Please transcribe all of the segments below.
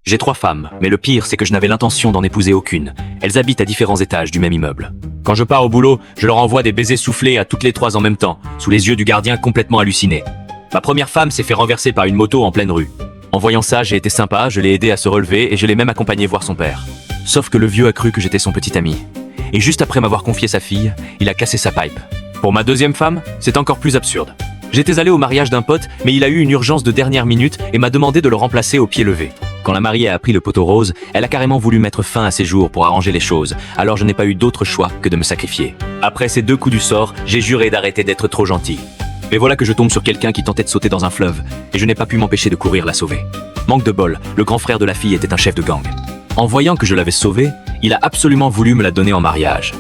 J'ai 3 femmes, mais le pire, c'est que je n'avais l'intention d'en épouser aucune. Elles habitent à différents étages du même immeuble. Quand je pars au boulot, je leur envoie des baisers soufflés à toutes les 3 en même temps, sous les yeux du gardien complètement halluciné. Ma première femme s'est fait renverser par une moto en pleine rue. En voyant ça, j'ai été sympa, je l'ai aidé à se relever et je l'ai même accompagné voir son père. Sauf que le vieux a cru que j'étais son petit ami. Et juste après m'avoir confié sa fille, il a cassé sa pipe. Pour ma deuxième femme, c'est encore plus absurde. J'étais allé au mariage d'un pote, mais il a eu une urgence de dernière minute et m'a demandé de le remplacer au pied levé. Quand la mariée a pris le poteau rose, elle a carrément voulu mettre fin à ses jours pour arranger les choses, alors je n'ai pas eu d'autre choix que de me sacrifier. Après ces 2 coups du sort, j'ai juré d'arrêter d'être trop gentil. Mais voilà que je tombe sur quelqu'un qui tentait de sauter dans un fleuve, et je n'ai pas pu m'empêcher de courir la sauver. Manque de bol, le grand frère de la fille était un chef de gang. En voyant que je l'avais sauvée, il a absolument voulu me la donner en mariage.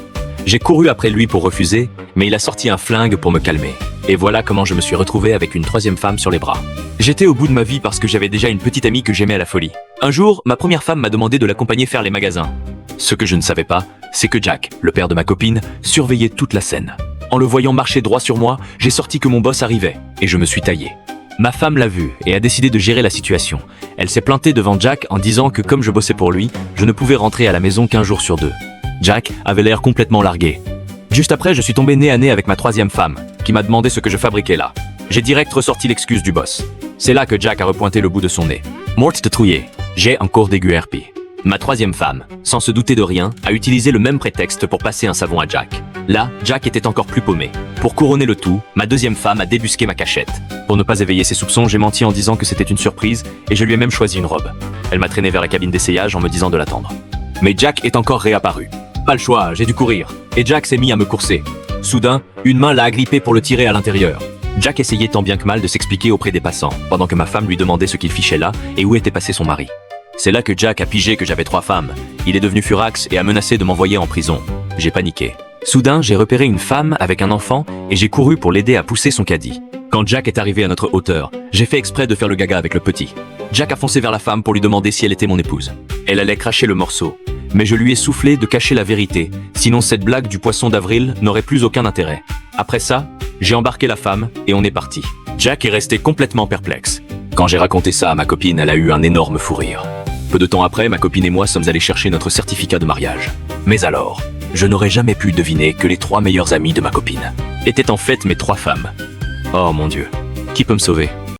J'ai couru après lui pour refuser, mais il a sorti un flingue pour me calmer. Et voilà comment je me suis retrouvé avec une 3e femme sur les bras. J'étais au bout de ma vie parce que j'avais déjà une petite amie que j'aimais à la folie. Un jour, ma première femme m'a demandé de l'accompagner faire les magasins. Ce que je ne savais pas, c'est que Jack, le père de ma copine, surveillait toute la scène. En le voyant marcher droit sur moi, j'ai sorti que mon boss arrivait, et je me suis taillé. Ma femme l'a vu et a décidé de gérer la situation. Elle s'est plantée devant Jack en disant que comme je bossais pour lui, je ne pouvais rentrer à la maison qu'1 jour sur 2. Jack avait l'air complètement largué. Juste après, je suis tombé nez à nez avec ma 3e femme, qui m'a demandé ce que je fabriquais là. J'ai direct ressorti l'excuse du boss. C'est là que Jack a repointé le bout de son nez. Mort de trouiller, j'ai un cours d'aigu RP. Ma 3e femme, sans se douter de rien, a utilisé le même prétexte pour passer un savon à Jack. Là, Jack était encore plus paumé. Pour couronner le tout, ma 2e femme a débusqué ma cachette. Pour ne pas éveiller ses soupçons, j'ai menti en disant que c'était une surprise et je lui ai même choisi une robe. Elle m'a traîné vers la cabine d'essayage en me disant de l'attendre. Mais Jack est encore réapparu. Pas le choix, j'ai dû courir. Et Jack s'est mis à me courser. Soudain, une main l'a agrippé pour le tirer à l'intérieur. Jack essayait tant bien que mal de s'expliquer auprès des passants, pendant que ma femme lui demandait ce qu'il fichait là et où était passé son mari. C'est là que Jack a pigé que j'avais 3 femmes. Il est devenu furax et a menacé de m'envoyer en prison. J'ai paniqué. Soudain, j'ai repéré une femme avec un enfant et j'ai couru pour l'aider à pousser son caddie. Quand Jack est arrivé à notre hauteur, j'ai fait exprès de faire le gaga avec le petit. Jack a foncé vers la femme pour lui demander si elle était mon épouse. Elle allait cracher le morceau. Mais je lui ai soufflé de cacher la vérité, sinon cette blague du poisson d'avril n'aurait plus aucun intérêt. Après ça, j'ai embarqué la femme et on est parti. Jack est resté complètement perplexe. Quand j'ai raconté ça à ma copine, elle a eu un énorme fou rire. Peu de temps après, ma copine et moi sommes allés chercher notre certificat de mariage. Mais alors, je n'aurais jamais pu deviner que les 3 meilleures amies de ma copine étaient en fait mes 3 femmes. Oh mon Dieu, qui peut me sauver ?